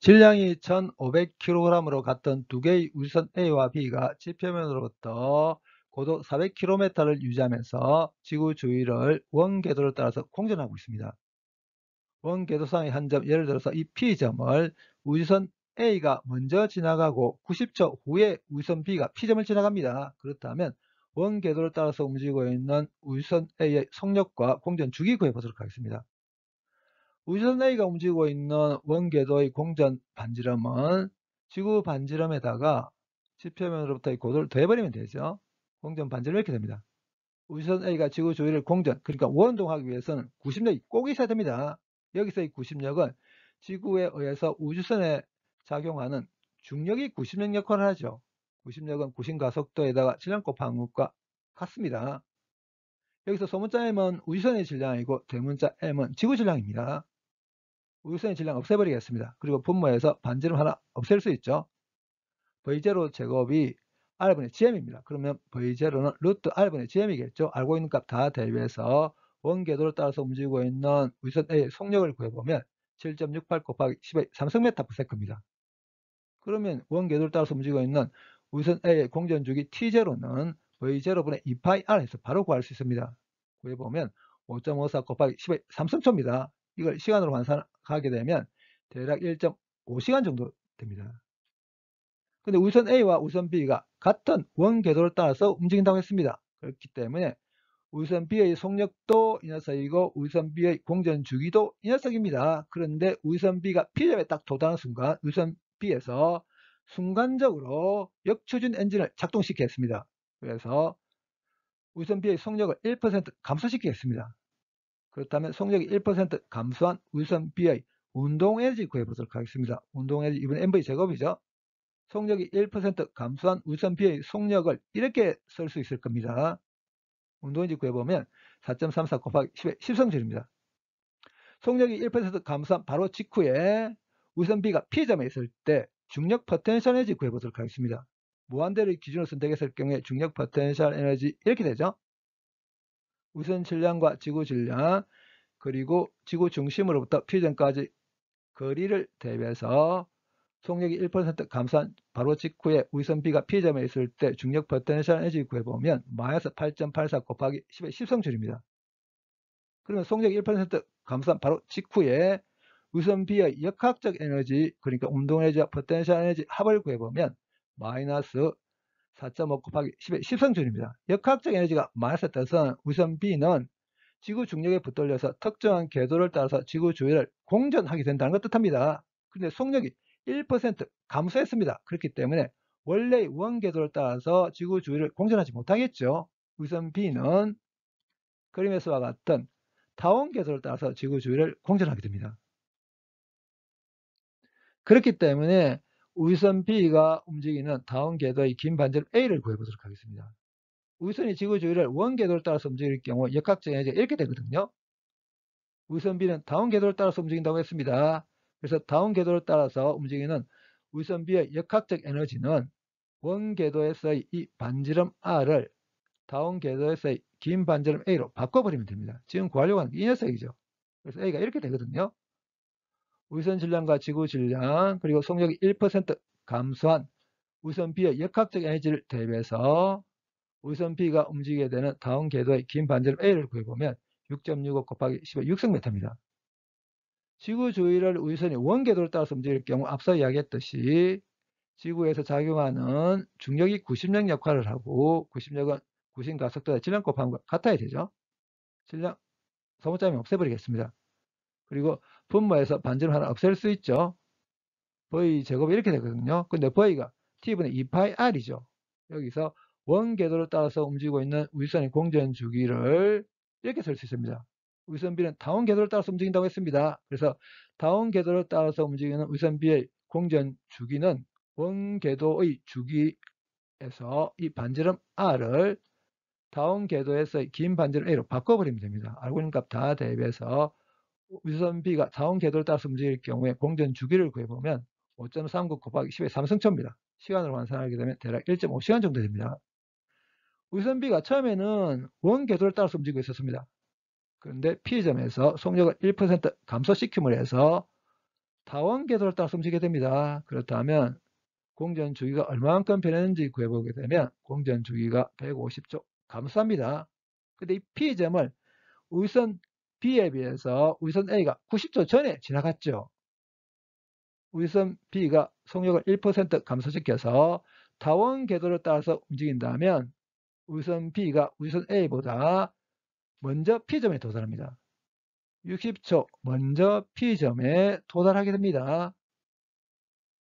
질량이 1500kg으로 갔던 두 개의 우주선 A와 B가 지표면으로부터 고도 400km를 유지하면서 지구 주위를 원궤도를 따라서 공전하고 있습니다. 원궤도상의 한 점, 예를 들어서 이 P점을 우주선 A가 먼저 지나가고 90초 후에 우주선 B가 P점을 지나갑니다. 그렇다면 원궤도를 따라서 움직이고 있는 우주선 A의 속력과 공전 주기 구해보도록 하겠습니다. 우주선 A가 움직이고 있는 원궤도의 공전 반지름은 지구 반지름에다가 지표면으로부터의 고도를 더해버리면 되죠. 공전 반지름 이렇게 됩니다. 우주선 A가 지구 주위를 공전, 그러니까 원동하기 위해서는 구심력이 꼭 있어야 됩니다. 여기서의 구심력은 지구에 의해서 우주선에 작용하는 중력이 구심력 역할을 하죠. 구심력은 구심가속도에다가 질량 곱한 것과 같습니다. 여기서 소문자 M은 우주선의 질량이고 대문자 M은 지구 질량입니다. 우주선의 질량 없애버리겠습니다. 그리고 분모에서 반지름 하나 없앨 수 있죠. V0 제곱이 R분의 GM입니다. 그러면 V0는 루트 R분의 GM이겠죠. 알고 있는 값 다 대입해서 원궤도를 따라서 움직이고 있는 우주선 A의 속력을 구해보면 7.68 곱하기 10의 3승/s입니다. 그러면 원궤도를 따라서 움직이고 있는 우주선 A의 공전주기 T0는 V0분의 2πr에서 바로 구할 수 있습니다. 구해보면 5.54 곱하기 10의 3승초입니다. 이걸 시간으로 환산하게 되면 대략 1.5시간 정도 됩니다. 근데 우선 A와 우선 B가 같은 원궤도를 따라서 움직인다고 했습니다. 그렇기 때문에 우선 B의 속력도 이 녀석이고 우선 B의 공전 주기도 이 녀석입니다. 그런데 우선 B가 P점에 딱 도달하는 순간 우선 B에서 순간적으로 역추진 엔진을 작동시키겠습니다. 그래서 우선 B의 속력을 1% 감소시키겠습니다. 그렇다면 속력이 1% 감소한 우선 B의 운동에너지 구해보도록 하겠습니다. 운동에너지 이번에 MV 제곱이죠. 속력이 1% 감소한 우선 B의 속력을 이렇게 쓸 수 있을 겁니다. 운동에너지 구해보면 4.34 곱하기 10의 10성질입니다. 속력이 1% 감소한 바로 직후에 우선 B가 P점에 있을 때 중력 포텐셜 에너지 구해보도록 하겠습니다. 무한대를 기준으로 선택했을 경우에 중력 포텐셜 에너지 이렇게 되죠. 우선 질량과 지구 질량 그리고 지구 중심으로부터 P점까지 거리를 대비해서 속력이 1% 감소한 바로 직후에 우선 B가 P점에 있을 때 중력 포텐셜 에너지 구해보면 마이너스 8.84 곱하기 10의 10성질입니다. 그러면 속력이 1% 감소한 바로 직후에 우선 B의 역학적 에너지, 그러니까 운동 에너지와 포텐셜 에너지 합을 구해보면 마이너스 4.5 곱하기 10의 10성질입니다. 역학적 에너지가 마이너스 뜻은 우선 B는 지구 중력에 붙들려서 특정한 궤도를 따라서 지구 주위를 공전하게 된다는 걸 뜻합니다. 그런데 속력이 1% 감소했습니다. 그렇기 때문에 원래의 원궤도를 따라서 지구 주위를 공전하지 못하겠죠. 우선 B는 그림에서와 같은 타원 궤도를 따라서 지구 주위를 공전하게 됩니다. 그렇기 때문에 우선 B가 움직이는 타원 궤도의 긴 반지름 A를 구해보도록 하겠습니다. 우선이 지구 주위를 원궤도를 따라서 움직일 경우 역학적 에너지가 이렇게 되거든요. 우선 B는 다운 궤도를 따라서 움직인다고 했습니다. 그래서 다운 궤도를 따라서 움직이는 우선 B의 역학적 에너지는 원궤도에서의 이 반지름 R을 다운 궤도에서의 긴 반지름 A로 바꿔버리면 됩니다. 지금 구하려고 하는 게 이 녀석이죠. 그래서 A가 이렇게 되거든요. 우선 질량과 지구 질량 그리고 속력이 1% 감소한 우선 B의 역학적 에너지를 대비해서 우선 B가 움직이게 되는 다운 궤도의 긴 반지름 A를 구해보면 6.65 곱하기 10의 6승입니다. 지구 주위를 우주선이 원궤도를 따라서 움직일 경우 앞서 이야기했듯이 지구에서 작용하는 중력이 구심력 역할을 하고 구심력은 구심가속도와 질량 곱함과 같아야 되죠. 질량 소모점이 없애버리겠습니다. 그리고 분모에서 반지름 하나 없앨 수 있죠. V 제곱이 이렇게 되거든요. 근데 V가 T분의 2πr이죠. 여기서 원궤도를 따라서 움직이고 있는 우주선의 공전 주기를 이렇게 쓸 수 있습니다. 우주선 B는 다운 궤도를 따라서 움직인다고 했습니다. 그래서 다운 궤도를 따라서 움직이는 우주선 B의 공전 주기는 원궤도의 주기에서 이 반지름 R을 다운 궤도에서의 긴 반지름 A로 바꿔버리면 됩니다. 알고 있는 값 다 대입해서 우주선 B가 다운 궤도를 따라서 움직일 경우에 공전 주기를 구해보면 5.39 곱하기 10의 3승초입니다. 시간으로 환산하게 되면 대략 1.5시간 정도 됩니다. 우주선 B가 처음에는 원궤도를 따라서 움직이고 있었습니다. 그런데 P점에서 속력을 1% 감소시킴을 해서 타원 궤도를 따라서 움직이게 됩니다. 그렇다면 공전 주기가 얼마만큼 변했는지 구해보게 되면 공전 주기가 150초 감소합니다. 근데 이 P점을 우선 B에 비해서 우선 A가 90초 전에 지나갔죠. 우선 B가 속력을 1% 감소시켜서 타원 궤도를 따라서 움직인다면 우선 B가 우선 A보다 먼저 P점에 도달합니다. 60초 먼저 P점에 도달하게 됩니다.